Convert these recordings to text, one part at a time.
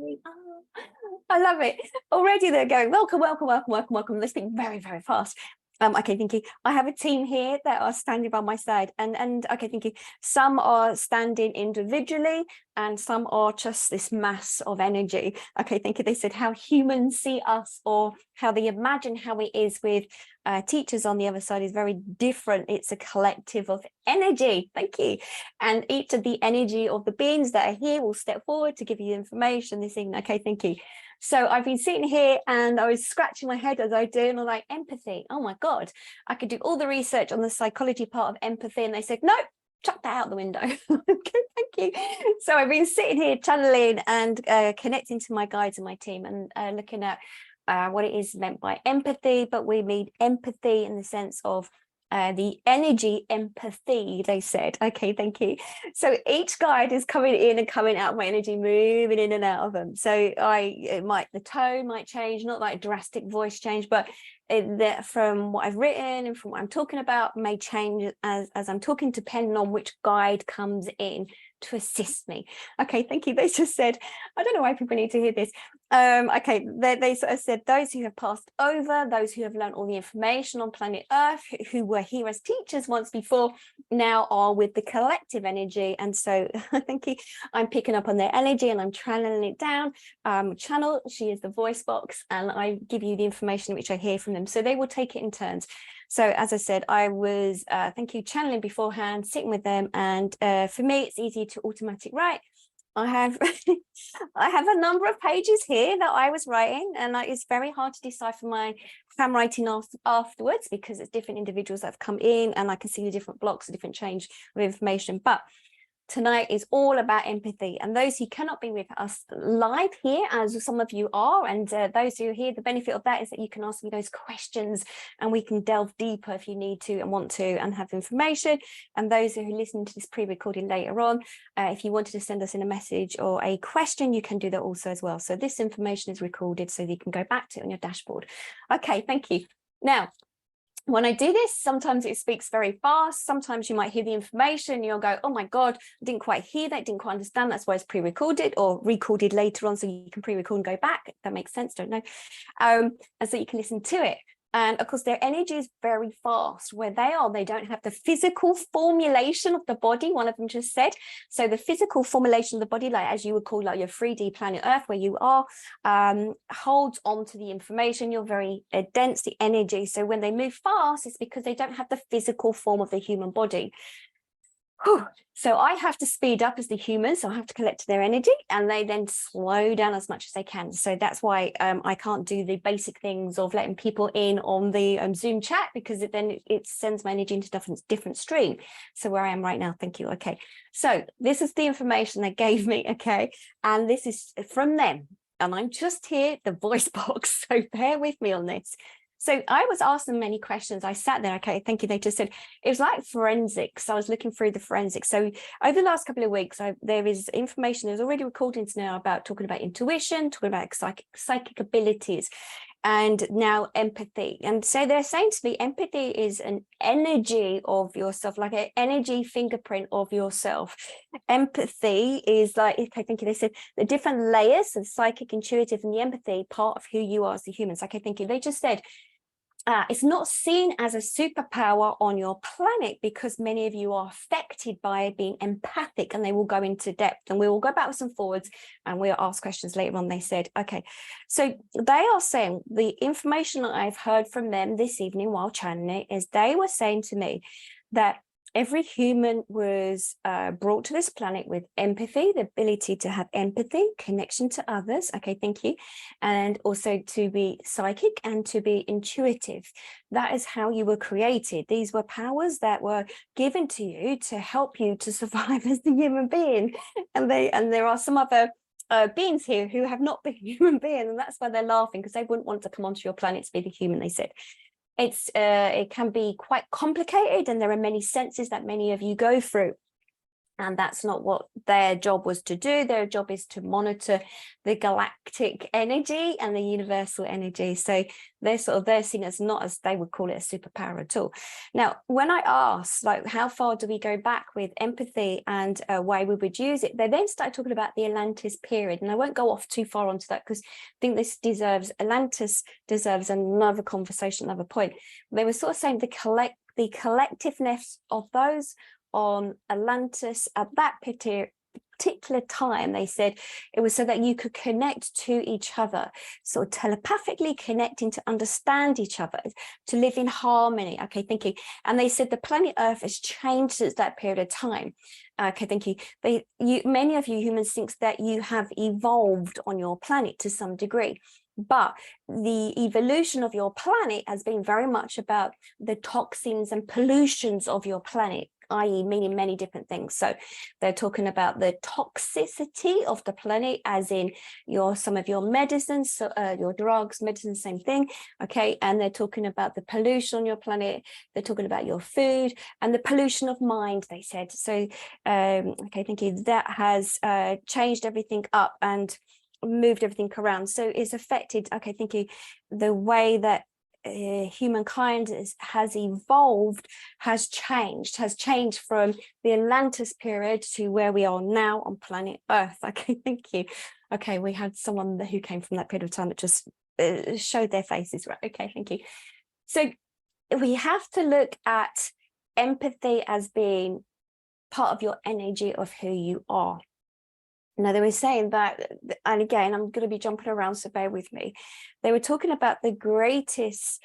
Oh, I love it. Already they're going, welcome, welcome, welcome, welcome, welcome. They speak very, very fast. Okay, thank you. I have a team here that are standing by my side, and okay, thank you. Some are standing individually, and some are just this mass of energy. Okay, thank you. They said how humans see us, or how they imagine how it is with teachers on the other side is very different. It's a collective of energy. Thank you. And each of the energy of the beings that are here will step forward to give you information this evening. Okay, thank you. So I've been sitting here and I was scratching my head as I do, and I'm like, empathy. Oh my God, I could do all the research on the psychology part of empathy. And they said, no, chuck that out the window. Okay, thank you. So I've been sitting here channeling and connecting to my guides and my team, and looking at what it is meant by empathy. But we mean empathy in the sense of the energy empathy, they said. Okay, thank you. So each guide is coming in and coming out of my energy, moving in and out of them. So the tone might change, not like drastic voice change, but from what I've written and from what I'm talking about may change as I'm talking, depending on which guide comes in to assist me. Okay, thank you. They just said, I don't know why people need to hear this. Okay, they sort of said those who have passed over, those who have learned all the information on planet Earth, who were here as teachers once before, now are with the collective energy. And so thank you. I'm picking up on their energy and I'm channeling it down. Channel, she is the voice box, and I give you the information which I hear from them. So they will take it in turns. So as I said, I was, thank you, channeling beforehand, sitting with them. And for me, it's easy to automatic write. I have I have a number of pages here that I was writing, and it's very hard to decipher my handwriting afterwards because it's different individuals that have come in, and I can see the different blocks, the different change of information. But tonight is all about empathy, and those who cannot be with us live here, as some of you are, and those who are here, the benefit of that is that you can ask me those questions and we can delve deeper if you need to and want to and have information. And those who listen to this pre-recording later on, if you wanted to send us in a message or a question, you can do that also as well. So this information is recorded so that you can go back to it on your dashboard. Okay, thank you. Now, when I do this, sometimes it speaks very fast. Sometimes you might hear the information and you'll go, oh my God, I didn't quite hear that, didn't quite understand. That's why it's pre-recorded or recorded later on, so you can pre-record and go back. That makes sense, don't know. And so you can listen to it. And of course, their energy is very fast. Where they are, they don't have the physical formulation of the body, one of them just said. So the physical formulation of the body, like as you would call like your 3D planet Earth, where you are, holds on to the information. You're very dense, the energy. So when they move fast, it's because they don't have the physical form of the human body. Whew. So I have to speed up as the human, so I have to collect their energy, and they then slow down as much as they can. So that's why I can't do the basic things of letting people in on the Zoom chat, because it sends my energy into different stream. So where I am right now, thank you. Okay, so this is the information they gave me, okay, and this is from them, and I'm just here, the voice box, so bear with me on this. So I was asking many questions. I sat there, okay, thank you. They just said, it was like forensics. I was looking through the forensics. So over the last couple of weeks, there is information, there's already recordings now about talking about intuition, talking about psychic abilities, and now empathy. And so they're saying to me, empathy is an energy of yourself, like an energy fingerprint of yourself. Empathy is like, okay, thank you. They said the different layers of psychic, intuitive, and the empathy part of who you are as a human. So, okay, thank you. They just said, it's not seen as a superpower on your planet because many of you are affected by being empathic, and they will go into depth, and we will go backwards and forwards and we'll ask questions later on. They said, okay, so they are saying the information that I've heard from them this evening while channeling is they were saying to me that every human was brought to this planet with empathy, the ability to have empathy, connection to others. Okay, thank you. And also to be psychic and to be intuitive. That is how you were created. These were powers that were given to you to help you to survive as the human being. And there are some other beings here who have not been human beings, and that's why they're laughing, because they wouldn't want to come onto your planet to be the human, they said. It can be quite complicated, and there are many senses that many of you go through. And that's not what their job was to do. Their job is to monitor the galactic energy and the universal energy. So they're seen as not, as they would call it, a superpower at all. Now, when I asked, like, how far do we go back with empathy and why we would use it, they then started talking about the Atlantis period. And I won't go off too far onto that, because I think Atlantis deserves another conversation, another point. They were sort of saying the collectiveness of those on Atlantis at that particular time. They said it was so that you could connect to each other, sort of telepathically connecting to understand each other, to live in harmony. Okay, thinking. And they said the planet Earth has changed since that period of time. Okay, thank you. Many of you humans think that you have evolved on your planet to some degree, but the evolution of your planet has been very much about the toxins and pollutions of your planet, i.e. meaning many different things. So they're talking about the toxicity of the planet, as in some of your medicines, your drugs, medicine, same thing. Okay, and they're talking about the pollution on your planet. They're talking about your food and the pollution of mind, they said. So okay, thank you. That has changed everything up and moved everything around. So it's affected, okay, thank you, the way that humankind has evolved, has changed from the Atlantis period to where we are now on planet Earth. Okay, thank you. Okay, we had someone who came from that period of time that just showed their faces, right? Okay, thank you. So we have to look at empathy as being part of your energy of who you are. Now, they were saying that, and again, I'm going to be jumping around, so bear with me. They were talking about the greatest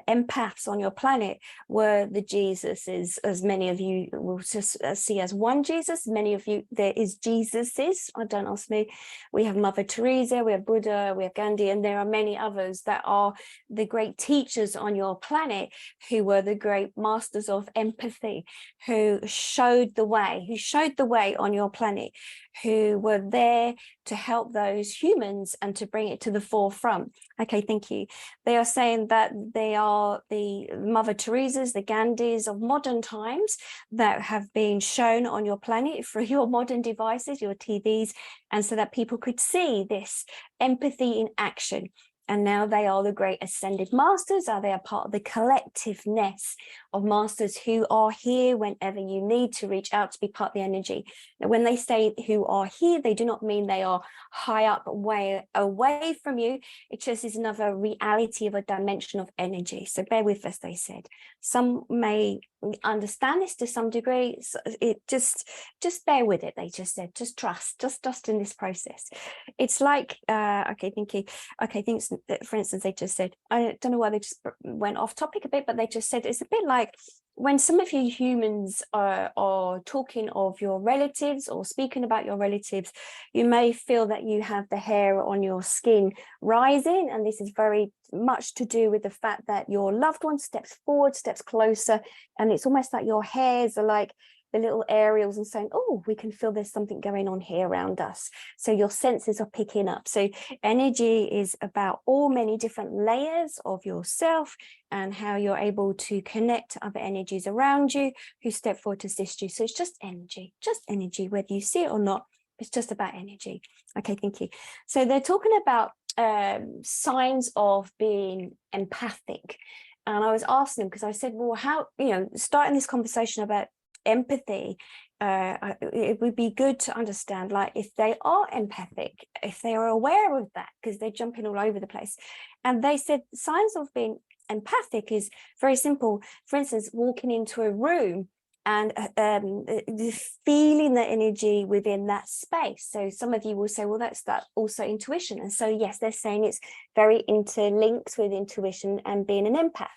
empaths on your planet were the Jesuses, as many of you will just see as one Jesus. Many of you, there is Jesuses. Don't ask me. We have Mother Teresa, we have Buddha, we have Gandhi, and there are many others that are the great teachers on your planet, who were the great masters of empathy, who showed the way on your planet, who were there to help those humans and to bring it to the forefront. Okay, thank you. They are saying that they are the Mother Teresas, the Gandhis of modern times that have been shown on your planet through your modern devices, your TVs, and so that people could see this empathy in action. And now they are the great ascended masters, they are part of the collectiveness of masters who are here whenever you need to reach out to be part of the energy. Now, when they say who are here, they do not mean they are high up, way away from you. It just is another reality of a dimension of energy. So bear with us, they said. Some may understand this to some degree. So it just bear with it. They just said, just trust in this process. It's like, okay, thank you. Okay, thanks. For instance, they just said, I don't know why they just went off topic a bit, but they just said it's a bit like when some of you humans are talking of your relatives or speaking about your relatives, you may feel that you have the hair on your skin rising, and this is very much to do with the fact that your loved one steps forward, steps closer, and it's almost like your hairs are like the little aerials and saying, oh, we can feel there's something going on here around us. So your senses are picking up. So energy is about all many different layers of yourself and how you're able to connect to other energies around you who step forward to assist you. So it's just energy, whether you see it or not. It's just about energy. Okay, thank you. So they're talking about signs of being empathic. And I was asking them, because I said, well, how, starting this conversation about empathy, it would be good to understand, like, if they are empathic, if they are aware of that, because they're jumping all over the place. And they said signs of being empathic is very simple. For instance, walking into a room and feeling the energy within that space. So some of you will say, well, that's also intuition. And so, yes, they're saying it's very interlinked with intuition and being an empath.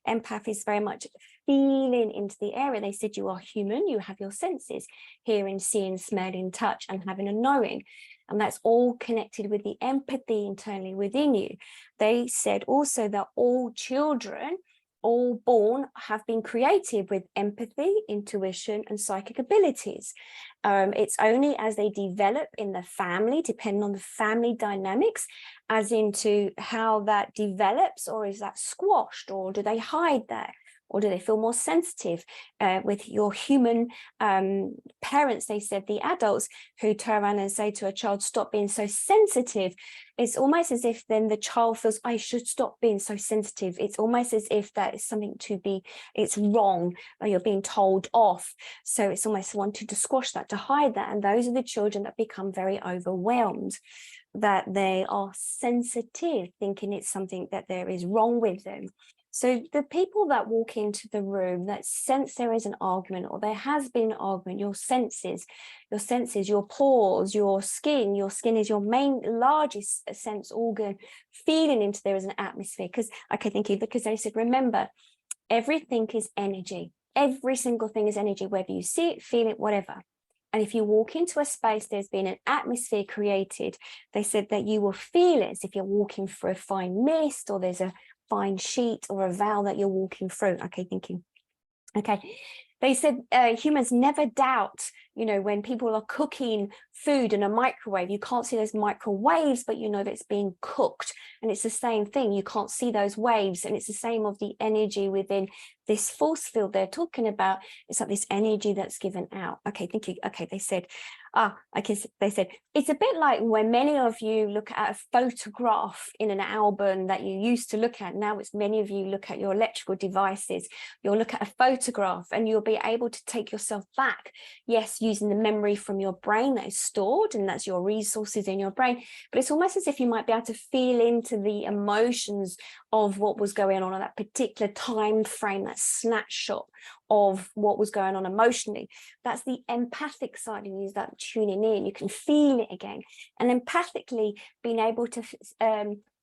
Empath is very much feeling into the area. They said you are human, you have your senses, hearing, seeing, smelling, touch, and having a knowing. And that's all connected with the empathy internally within you. They said also that all children, all born, have been created with empathy, intuition, and psychic abilities. It's only as they develop in the family, depending on the family dynamics, as into how that develops, or is that squashed, or do they hide that? or do they feel more sensitive? With your human parents, they said, the adults who turn around and say to a child, stop being so sensitive, it's almost as if then the child feels, I should stop being so sensitive. It's almost as if that is something to be, it's wrong, or you're being told off. So it's almost wanting to squash that, to hide that. And those are the children that become very overwhelmed, that they are sensitive, thinking it's something that there is wrong with them. So the people that walk into the room that sense there is an argument, or there has been an argument, your senses, your pores, your skin is your main largest sense organ, feeling into there is an atmosphere. Because, okay, thank you, because they said, remember, everything is energy. Every single thing is energy, whether you see it, feel it, whatever. And if you walk into a space, there's been an atmosphere created. They said that you will feel it as if you're walking through a fine mist, or there's a fine sheet or a veil that you're walking through. Okay, thinking. Okay. They said humans never doubt, you know, when people are cooking food in a microwave, you can't see those microwaves, but you know that it's being cooked. And it's the same thing. You can't see those waves. And it's the same of the energy within this force field they're talking about. It's like this energy that's given out. Okay, thank you. Okay, they said, they said, it's a bit like when many of you look at a photograph in an album that you used to look at. Now it's many of you look at your electrical devices. You'll look at a photograph and you'll be able to take yourself back. Yes, using the memory from your brain that is stored, and that's your resources in your brain. But it's almost as if you might be able to feel into the emotions of what was going on at that particular time frame, that snapshot of what was going on emotionally. That's the empathic side of you, is that tuning in. You can feel it again. And empathically being able to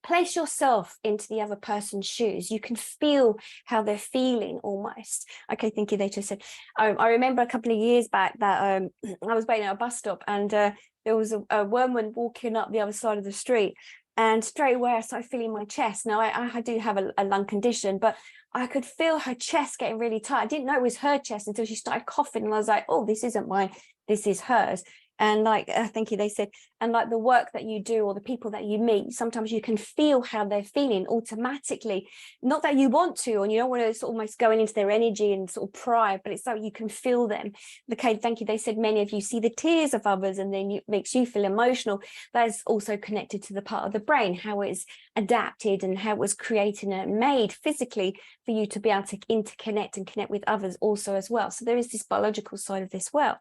place yourself into the other person's shoes. You can feel how they're feeling almost. Okay, thank you. They just said, I remember a couple of years back that I was waiting at a bus stop, and there was a woman walking up the other side of the street. And straight away, I started feeling my chest. Now, I do have a lung condition, but I could feel her chest getting really tight. I didn't know it was her chest until she started coughing. And I was like, oh, this isn't mine. This is hers. And like, thank you, they said, and like the work that you do or the people that you meet, sometimes you can feel how they're feeling automatically. Not that you want to, and you don't want to sort of almost going into their energy and sort of pry, but it's like you can feel them. Okay, thank you. They said many of you see the tears of others, and then it makes you feel emotional. That is also connected to the part of the brain, how it's adapted and how it was created and made physically for you to be able to interconnect and connect with others also as well. So there is this biological side of this well.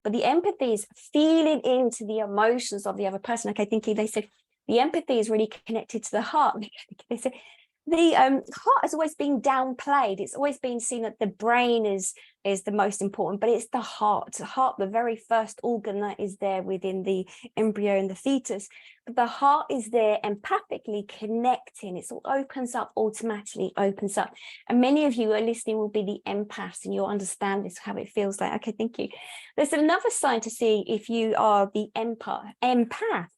But the empathy is feeling into the emotions of the other person. Okay, thinking, they said the empathy is really connected to the heart. They said the heart has always been downplayed. It's always been seen that the brain is the most important, but it's the heart. The heart, the very first organ that is there within the embryo and the fetus. But the heart is there empathically connecting. It all opens up, automatically opens up. And many of you are listening will be the empaths, and you'll understand this, how it feels like. Okay, thank you. There's another sign to see if you are the empath.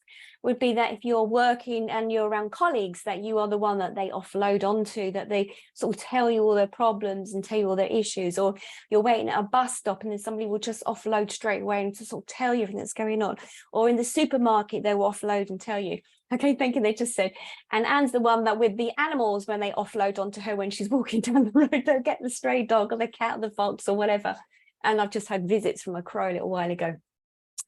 Would be that if you're working and you're around colleagues, that you are the one that they offload onto, that they sort of tell you all their problems and tell you all their issues, or you're waiting at a bus stop and then somebody will just offload straight away and to sort of tell you everything that's going on, or in the supermarket they will offload and tell you. Okay, thank you. They just said, and Anne's the one that with the animals, when they offload onto her when she's walking down the road, they'll get the stray dog or the cat or the fox or whatever. And I've just had visits from a crow a little while ago.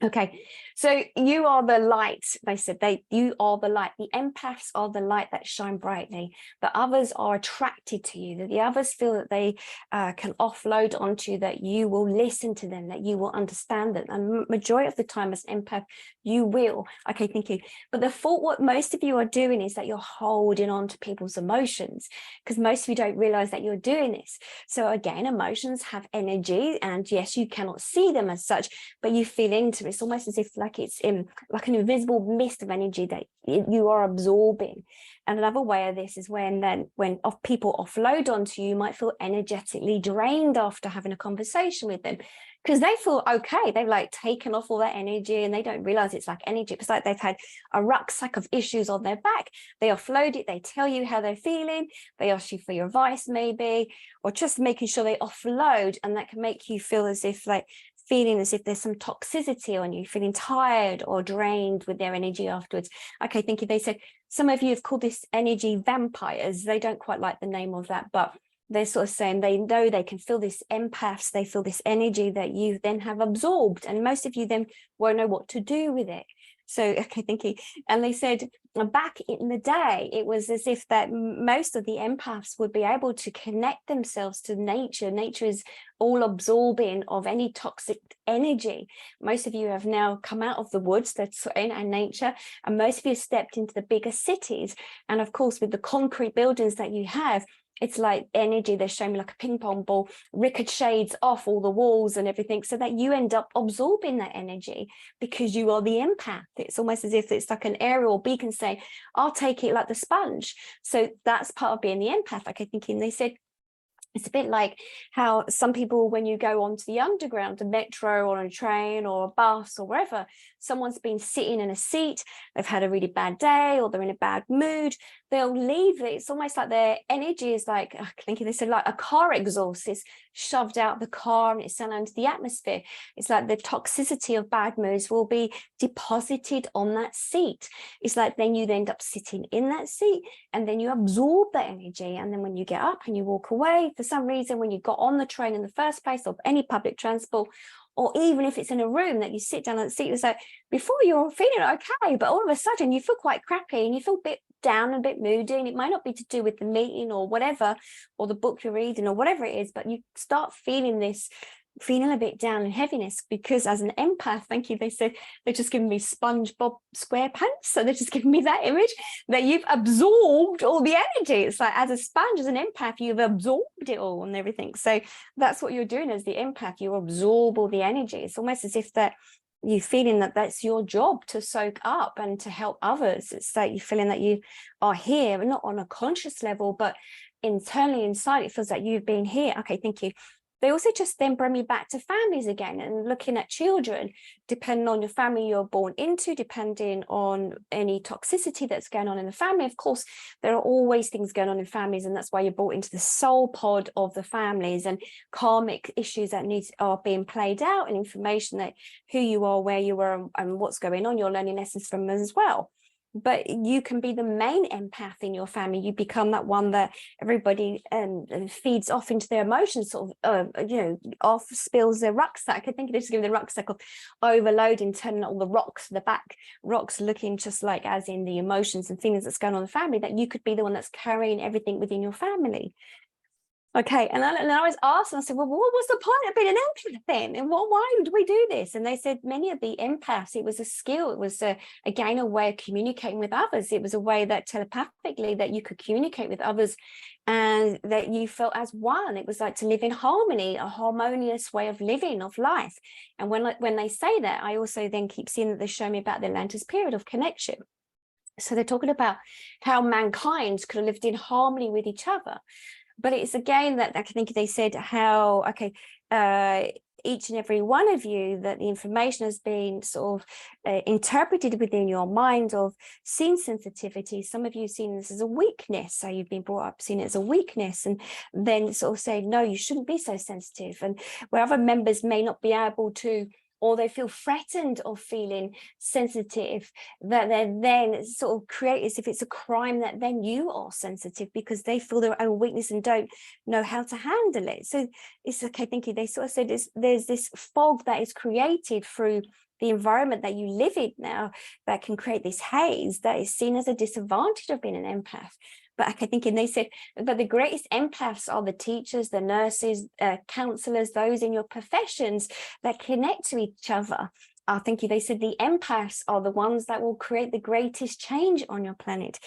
Okay, so you are the light. They said you are the light. The empaths are the light that shine brightly. The others are attracted to you. That the others feel that they can offload onto, that you will listen to them, that you will understand them. And majority of the time as empath, you will. Okay, thank you. But the fault, what most of you are doing is that you're holding on to people's emotions, because most of you don't realize that you're doing this. So again, emotions have energy, and yes, you cannot see them as such, but you feel into it. It's almost as if like it's in like an invisible mist of energy that you are absorbing. And another way of this is when people offload onto you, you might feel energetically drained after having a conversation with them, because they feel okay. They've like taken off all that energy and they don't realize it's like energy. It's like they've had a rucksack of issues on their back. They offload it. They tell you how they're feeling. They ask you for your advice maybe, or just making sure they offload. And that can make you feel as if like feeling as if there's some toxicity on you, feeling tired or drained with their energy afterwards. Okay, thank you. They said some of you have called this energy vampires. They don't quite like the name of that, but they're sort of saying they know they can feel this empaths, they feel this energy that you then have absorbed, and most of you then won't know what to do with it. So, okay, thank you. And they said back in the day, it was as if that most of the empaths would be able to connect themselves to nature. Nature is all absorbing of any toxic energy. Most of you have now come out of the woods, that's in nature, and most of you stepped into the bigger cities. And of course, with the concrete buildings that you have, it's like energy, they're showing me like a ping pong ball, ricochets off all the walls and everything, so that you end up absorbing that energy because you are the empath. It's almost as if it's like an aerial beacon saying, I'll take it like the sponge. So that's part of being the empath. Like, I think they said, it's a bit like how some people, when you go onto the underground, a metro or a train or a bus or wherever, someone's been sitting in a seat, they've had a really bad day or they're in a bad mood, they'll leave. It's almost like their energy is like, I think they said like a car exhaust is shoved out the car and it's sent into the atmosphere. It's like the toxicity of bad moods will be deposited on that seat. It's like then you end up sitting in that seat and then you absorb that energy. And then when you get up and you walk away, for some reason, when you got on the train in the first place or any public transport, or even if it's in a room that you sit down on the seat, it's like before you're feeling okay, but all of a sudden you feel quite crappy and you feel a bit down, a bit moody, and it might not be to do with the meeting or whatever, or the book you're reading or whatever it is, but you start feeling this, feeling a bit down and heaviness, because as an empath, thank you, they said they're just giving me SpongeBob SquarePants, so they're just giving me that image that you've absorbed all the energy. It's like as a sponge, as an empath, you've absorbed it all and everything. So that's what you're doing as the empath, you absorb all the energy. It's almost as if that you're feeling that that's your job to soak up and to help others. It's like you're feeling that you are here, not on a conscious level, but internally inside, it feels like you've been here. Okay, thank you. They also just then bring me back to families again and looking at children, depending on your family you're born into, depending on any toxicity that's going on in the family. Of course, there are always things going on in families, and that's why you're brought into the soul pod of the families and karmic issues that are being played out, and information that who you are, where you are, and what's going on. You're learning lessons from them as well. But you can be the main empath in your family. You become that one that everybody feeds off into their emotions, sort of, off spills their rucksack. I think it is giving the rucksack of overloading, turning all the rocks, the back rocks looking just like as in the emotions and things that's going on in the family, that you could be the one that's carrying everything within your family. Okay, and I was asked, and I said, well, what was the point of being an empath then? And why do we do this? And they said many of the empaths, it was a skill. It was, again, a way of communicating with others. It was a way that telepathically that you could communicate with others and that you felt as one. It was like to live in harmony, a harmonious way of living, of life. And when they say that, I also then keep seeing that they show me about the Atlantis period of connection. So they're talking about how mankind could have lived in harmony with each other. But it's again that I think they said how, okay, each and every one of you, that the information has been sort of interpreted within your mind of seeing sensitivity. Some of you seen this as a weakness, so you've been brought up seeing it as a weakness, and then sort of say, no, you shouldn't be so sensitive. And where other members may not be able to, or they feel threatened of feeling sensitive, that they're then sort of create as if it's a crime that then you are sensitive, because they feel their own weakness and don't know how to handle it. So it's okay, thank you. They sort of said there's this fog that is created through the environment that you live in now that can create this haze that is seen as a disadvantage of being an empath. But I think, and they said, but the greatest empaths are the teachers, the nurses, counselors, those in your professions that connect to each other. I think they said the empaths are the ones that will create the greatest change on your planet.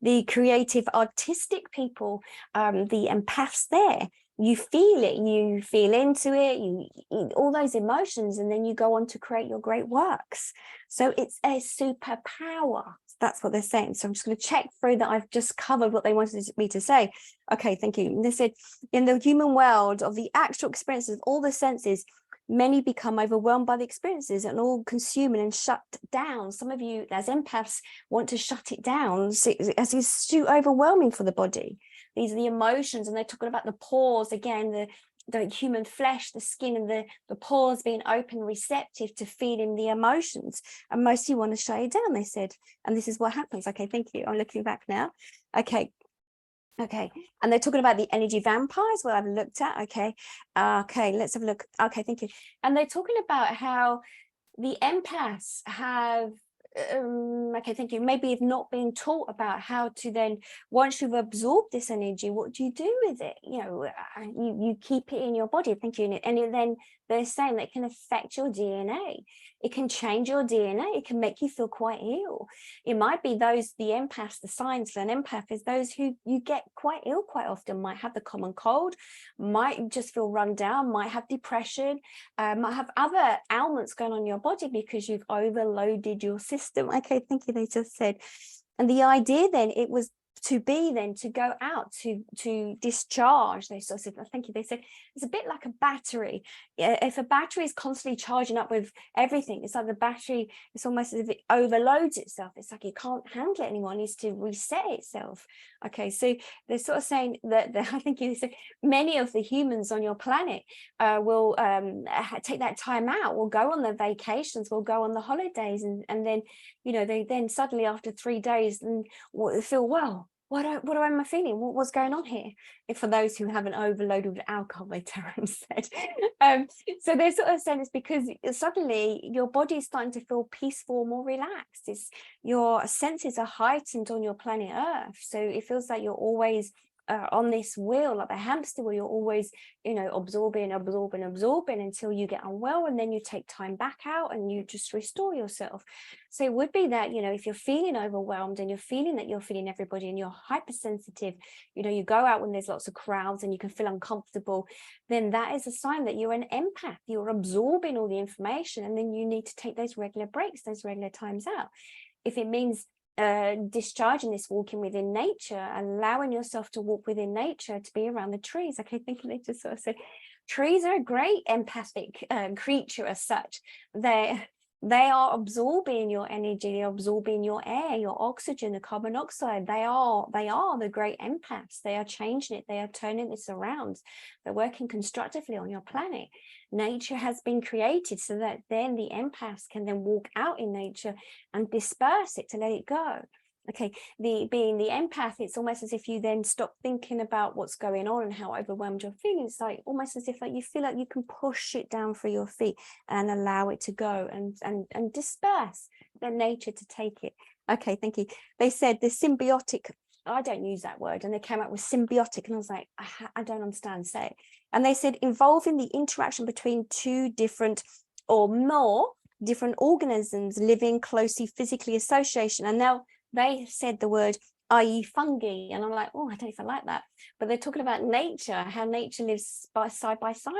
The creative, artistic people, the empaths there, you feel it, you feel into it, you all those emotions, and then you go on to create your great works. So it's a superpower. That's what they're saying. So I'm just going to check through that I've just covered what they wanted me to say. Okay, thank you. And they said, in the human world of the actual experiences of all the senses, many become overwhelmed by the experiences and all consuming and shut down. Some of you as empaths want to shut it down as it's too overwhelming for the body. These are the emotions, and they're talking about the pores again, the human flesh, the skin, and the pores being open, receptive to feeling the emotions. And most of you want to shut it down, they said. And this is what happens. Okay, thank you. I'm looking back now. Okay. Okay, and they're talking about the energy vampires, what I've looked at. Okay, okay, let's have a look. Okay, thank you. And they're talking about how the empaths have okay, thank you, maybe have not been taught about how to then, once you've absorbed this energy, what do you do with it? You know, you keep it in your body. Thank you. And then they're saying that it can affect your DNA. It can change your DNA. It can make you feel quite ill. It might be those, the empaths, the signs for an empath is those who you get quite ill quite often, might have the common cold, might just feel run down, might have depression, might have other ailments going on in your body because you've overloaded your system. Okay, thank you, they just said. And the idea then, it was to be then to go out to discharge. They sort of said, thank you, they said it's a bit like a battery. If a battery is constantly charging up with everything, it's like the battery, it's almost as if it overloads itself. It's like it can't handle it anymore, it needs to reset itself. Okay, so they're sort of saying that I think you said many of the humans on your planet will take that time out, will go on their vacations, will go on the holidays, and then, you know, they then suddenly after 3 days and feel, well, what am I feeling? What's going on here? If for those who haven't overloaded with alcohol, they said. So they're sort of saying it's because suddenly your body is starting to feel peaceful, more relaxed. It's your senses are heightened on your planet Earth. So it feels like you're always on this wheel, like the hamster wheel. You're always, you know, absorbing until you get unwell, and then you take time back out and you just restore yourself. So it would be that, you know, if you're feeling overwhelmed and you're feeling that you're feeling everybody and you're hypersensitive, you know, you go out when there's lots of crowds and you can feel uncomfortable, then that is a sign that you're an empath. You're absorbing all the information, and then you need to take those regular breaks, those regular times out. If it means discharging this, walking within nature, allowing yourself to walk within nature, to be around the trees. Okay, thinking they just sort of said trees are a great empathic creature as such. They are absorbing your energy, they're absorbing your air, your oxygen, the carbon dioxide. They are the great empaths. They are changing it, they are turning this around. They're working constructively on your planet. Nature has been created so that then the empaths can then walk out in nature and disperse it, to let it go. Okay, being the empath, it's almost as if you then stop thinking about what's going on and how overwhelmed you're feeling. It's like almost as if like you feel like you can push it down through your feet and allow it to go and disperse the nature to take it. Okay, thank you. They said the symbiotic, I don't use that word, and they came out with symbiotic, and I was like, I don't understand, say it. And they said involving the interaction between two different or more different organisms living closely physically association. And now they said the word, i.e. fungi, and I'm like, oh, I don't even like that. But they're talking about nature, how nature lives by side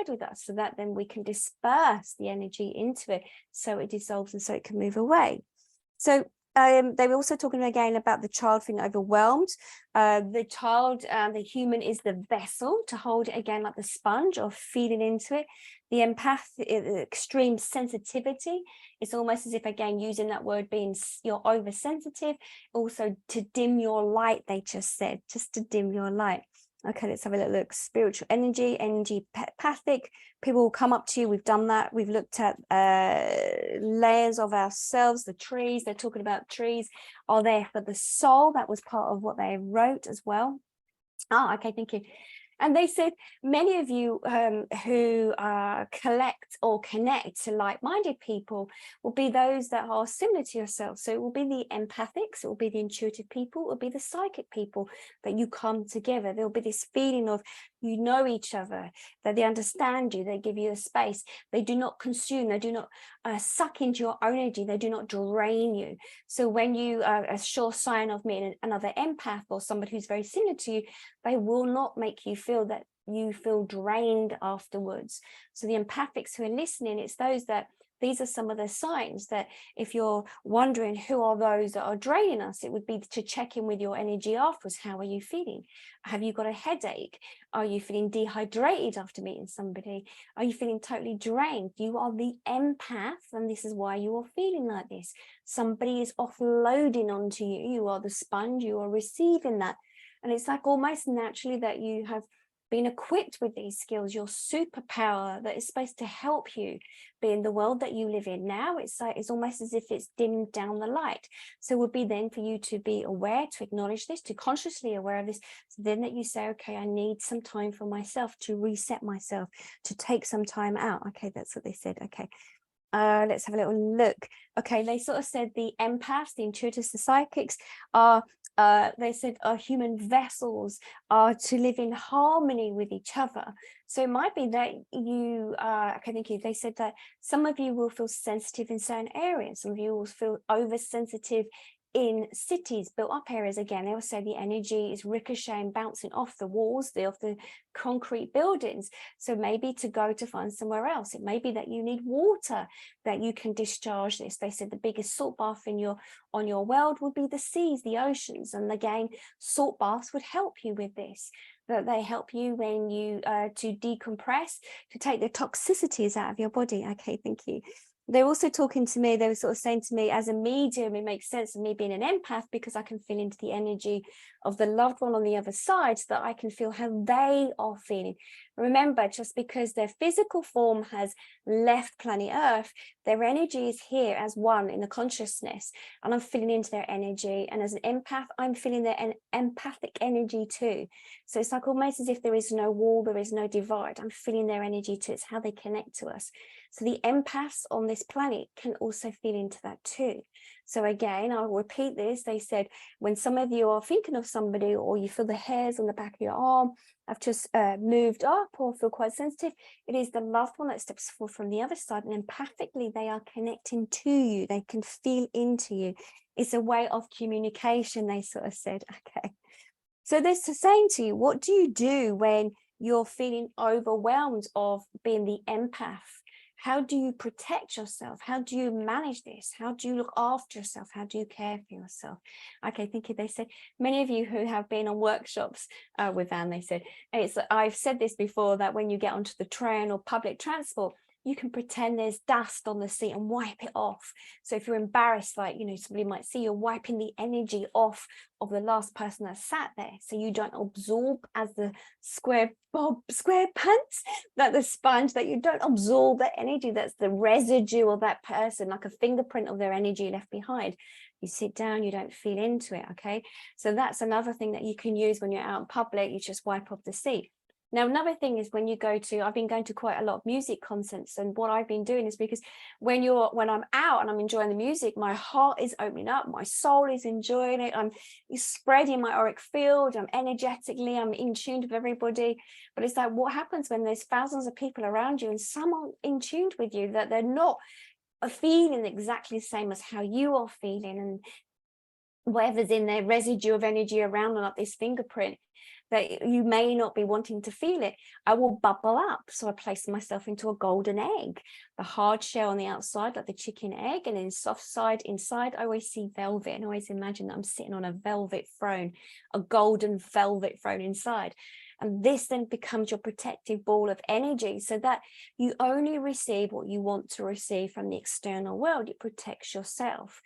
with us, so that then we can disperse the energy into it so it dissolves and so it can move away. So they were also talking again about the child feeling overwhelmed. The child, the human is the vessel to hold it again, like the sponge, or feeding into it. The empath, the extreme sensitivity. It's almost as if, again, using that word being you're oversensitive. Also to dim your light, they just said, just to dim your light. Okay, let's have a little look. Spiritual energy empathic. People will come up to you. We've done that. We've looked at layers of ourselves, the trees. They're talking about trees are there for the soul. That was part of what they wrote as well. Oh, okay, thank you. And they said many of you who collect or connect to like-minded people will be those that are similar to yourself. So it will be the empathics, it will be the intuitive people, it will be the psychic people that you come together. There will be this feeling of you know each other, that they understand you, they give you a space. They do not consume, they do not suck into your own energy, they do not drain you. So when you a sure sign of meeting another empath or somebody who's very similar to you, they will not make you feel that you feel drained afterwards. So the empathics who are listening, it's those that, these are some of the signs that if you're wondering who are those that are draining us, it would be to check in with your energy afterwards. How are you feeling? Have you got a headache? Are you feeling dehydrated after meeting somebody? Are you feeling totally drained? You are the empath, and this is why you are feeling like this. Somebody is offloading onto you. You are the sponge, you are receiving that. And it's like almost naturally that you have being equipped with these skills, your superpower that is supposed to help you be in the world that you live in now. It's like, it's almost as if it's dimmed down the light. So it would be then for you to be aware, to acknowledge this, to consciously aware of this. So then that you say, okay, I need some time for myself to reset myself, to take some time out. Okay, that's what they said. Okay. Let's have a little look. Okay, they sort of said the empaths, the intuitives, the psychics are, they said, are human vessels, are to live in harmony with each other. So it might be that you, okay, thank you. They said that some of you will feel sensitive in certain areas. Some of you will feel oversensitive in cities, built up areas. Again, they will say the energy is ricocheting, bouncing off the walls, off the concrete buildings. So maybe to go to find somewhere else. It may be that you need water, that you can discharge this. They said the biggest salt bath in on your world would be the seas, the oceans. And again, salt baths would help you with this. That they help you when you to decompress, to take the toxicities out of your body. Okay, thank you. They're also talking to me, they were sort of saying to me, as a medium, it makes sense of me being an empath because I can feel into the energy of the loved one on the other side, so that I can feel how they are feeling. Remember, just because their physical form has left planet Earth, their energy is here as one in the consciousness, and I'm feeling into their energy. And as an empath, I'm feeling their empathic energy too. So it's like almost as if there is no wall, there is no divide. I'm feeling their energy too. It's how they connect to us. So the empaths on this planet can also feel into that too. So again, I'll repeat this. They said, when some of you are thinking of somebody, or you feel the hairs on the back of your arm have just moved up, or feel quite sensitive, it is the loved one that steps forward from the other side, and empathically they are connecting to you. They can feel into you. It's a way of communication, they sort of said. Okay. So they're saying to you, what do you do when you're feeling overwhelmed of being the empath? How do you protect yourself? How do you manage this? How do you look after yourself? How do you care for yourself? Okay, thank you. They said, many of you who have been on workshops with Anne, they said, I've said this before, that when you get onto the train or public transport, you can pretend there's dust on the seat and wipe it off. So if you're embarrassed, like, you know, somebody might see you're wiping the energy off of the last person that sat there, so you don't absorb as the square pants, like the sponge, that you don't absorb that energy, that's the residue of that person, like a fingerprint of their energy left behind. You sit down, you don't feel into it. Okay, so that's another thing that you can use when you're out in public. You just wipe off the seat. Now, another thing is when you go to, I've been going to quite a lot of music concerts, and what I've been doing is, because when I'm out and I'm enjoying the music, my heart is opening up, my soul is enjoying it, I'm spreading my auric field, I'm in tune with everybody. But it's like, what happens when there's thousands of people around you and some aren't in tune with you, that they're not feeling exactly the same as how you are feeling, and whatever's in their residue of energy around, like this fingerprint, that you may not be wanting to feel it, I will bubble up. So I place myself into a golden egg, the hard shell on the outside, like the chicken egg, and then soft side inside, I always see velvet, and I always imagine that I'm sitting on a velvet throne, a golden velvet throne inside. And this then becomes your protective ball of energy, so that you only receive what you want to receive from the external world. It protects yourself.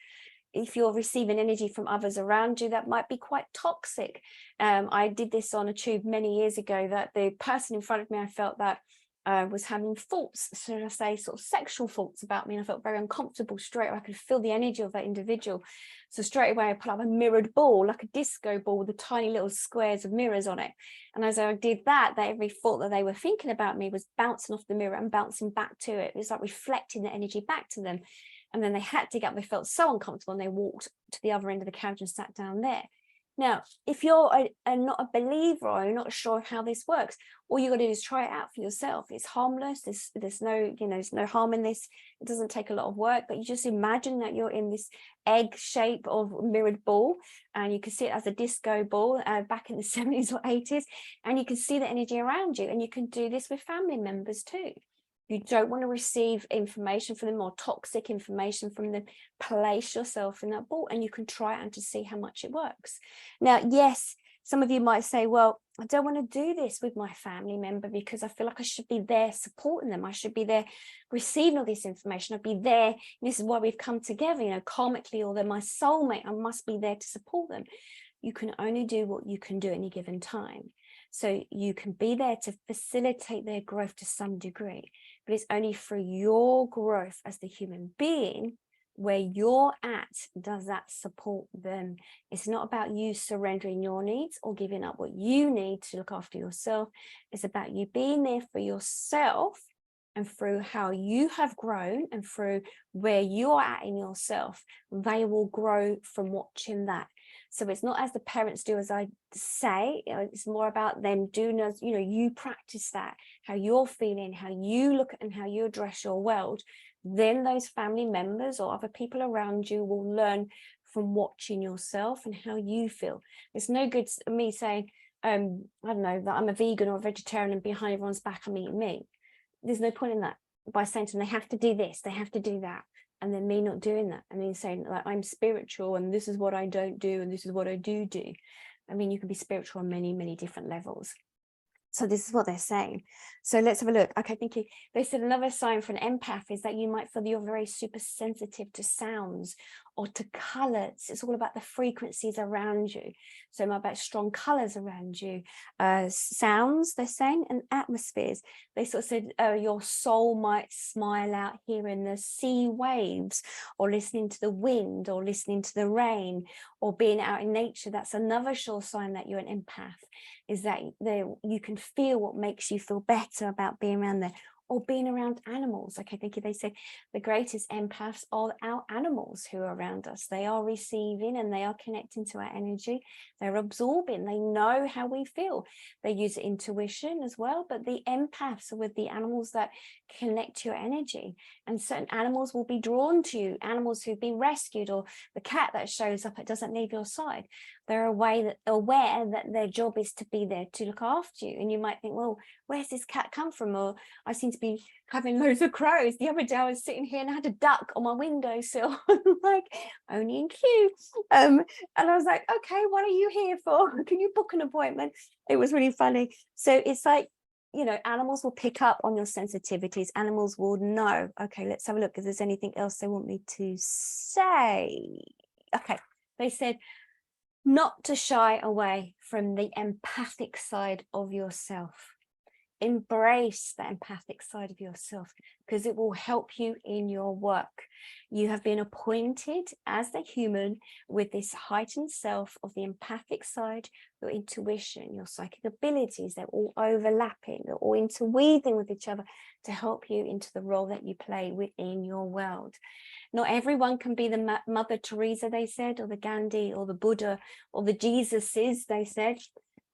If you're receiving energy from others around you, that might be quite toxic. I did this on a tube many years ago, that the person in front of me, I felt that was having thoughts, should I say, sort of sexual thoughts about me, and I felt very uncomfortable straight away. I could feel the energy of that individual. So straight away I put up a mirrored ball, like a disco ball with the tiny little squares of mirrors on it. And as I did that, every thought that they were thinking about me was bouncing off the mirror and bouncing back to it. It was like reflecting the energy back to them. And then they had to get up, they felt so uncomfortable, and they walked to the other end of the couch and sat down there. Now, if you're not a believer, or you're not sure how this works, all you got to do is try it out for yourself. It's harmless. There's no, there's no harm in this. It doesn't take a lot of work, but you just imagine that you're in this egg shape of mirrored ball, and you can see it as a disco ball back in the 70s or 80s, and you can see the energy around you. And you can do this with family members too. You don't want to receive information from them, or toxic information from them, place yourself in that ball, and you can try it and to see how much it works. Now, yes, some of you might say, well, I don't want to do this with my family member because I feel like I should be there supporting them. I should be there receiving all this information. I'd be there. This is why we've come together, karmically, or they're my soulmate. I must be there to support them. You can only do what you can do at any given time. So you can be there to facilitate their growth to some degree, but it's only through your growth as the human being where you're at does that support them. It's not about you surrendering your needs or giving up what you need to look after yourself. It's about you being there for yourself, and through how you have grown and through where you are at in yourself, they will grow from watching that. So it's not as the parents do, as I say, it's more about them doing as, you practice that, how you're feeling, how you look at and how you address your world. Then those family members or other people around you will learn from watching yourself and how you feel. It's no good me saying, I don't know, that I'm a vegan or a vegetarian and behind everyone's back I'm eating meat. There's no point in that. By saying to them, they have to do this, they have to do that, and then me not doing that, and then saying like I'm spiritual and this is what I don't do and this is what I do. I mean, you can be spiritual on many, many different levels. So this is what they're saying. So let's have a look. Okay, thank you. They said another sign for an empath is that you might feel that you're very super sensitive to sounds or to colors. It's all about the frequencies around you. So about strong colors around you, sounds, they're saying, and atmospheres. They sort of said your soul might smile out hearing the sea waves or listening to the wind or listening to the rain or being out in nature. That's another sure sign that you're an empath, is that you can feel what makes you feel better about being around there, or being around animals. Okay, thank you. They say the greatest empaths are our animals who are around us. They are receiving and they are connecting to our energy. They're absorbing. They know how we feel. They use intuition as well, but the empaths are with the animals that connect to your energy. And certain animals will be drawn to you, animals who've been rescued, or the cat that shows up, it doesn't leave your side. They're aware that their job is to be there to look after you. And you might think, well, where's this cat come from? Or I seem to be having loads of crows. The other day I was sitting here and I had a duck on my windowsill, like only in queue. And I was like, okay, what are you here for? Can you book an appointment? It was really funny. So it's like, animals will pick up on your sensitivities. Animals will know. Okay, let's have a look if there's anything else they want me to say. Okay, they said not to shy away from the empathic side of yourself. Embrace the empathic side of yourself because it will help you in your work. You have been appointed as the human with this heightened self of the empathic side, your intuition, your psychic abilities. They're all overlapping, they're all interweaving with each other to help you into the role that you play within your world. Not everyone can be the Mother Teresa, they said, or the Gandhi, or the Buddha, or the Jesuses, they said.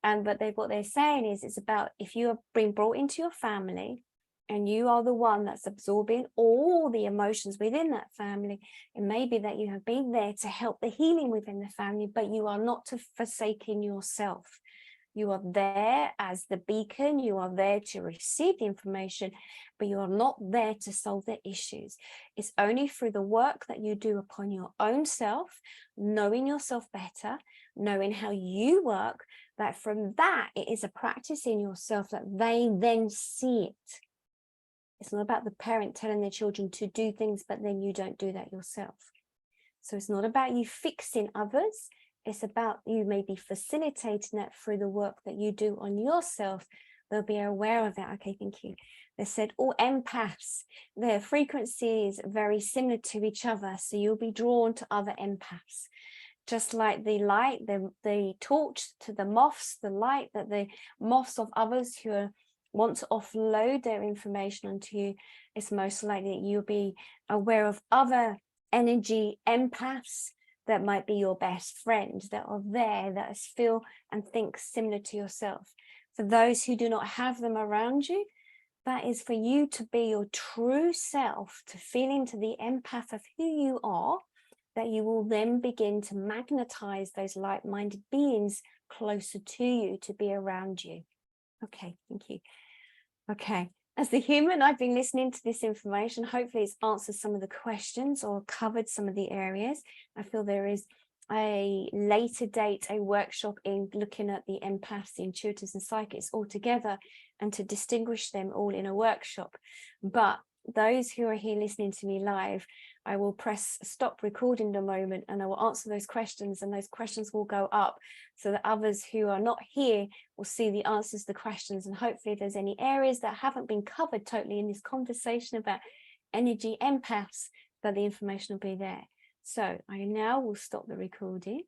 But what they're saying is it's about if you have been brought into your family and you are the one that's absorbing all the emotions within that family, it may be that you have been there to help the healing within the family, but you are not to forsaking yourself. You are there as the beacon, you are there to receive the information, but you are not there to solve the issues. It's only through the work that you do upon your own self, knowing yourself better, knowing how you work, that from that it is a practice in yourself that they then see it. It's not about the parent telling their children to do things, but then you don't do that yourself. So it's not about you fixing others. It's about you maybe facilitating that through the work that you do on yourself. They'll be aware of that. Okay, thank you. They said all empaths, their frequencies are very similar to each other. So you'll be drawn to other empaths. Just like the light, the torch to the moths, the light that the moths of others who want to offload their information onto you, it's most likely that you'll be aware of other energy empaths that might be your best friend, that are there, that feel and think similar to yourself. For those who do not have them around you, that is for you to be your true self, to feel into the empath of who you are, that you will then begin to magnetize those like-minded beings closer to you, to be around you. Okay, thank you. Okay, as the human, I've been listening to this information. Hopefully it's answered some of the questions or covered some of the areas. I feel there is a later date, a workshop in looking at the empaths, the intuitives and psychics all together, and to distinguish them all in a workshop. But those who are here listening to me live, I will press stop recording in a moment and I will answer those questions, and those questions will go up so that others who are not here will see the answers to the questions. And hopefully if there's any areas that haven't been covered totally in this conversation about energy empaths, that the information will be there. So I now will stop the recording.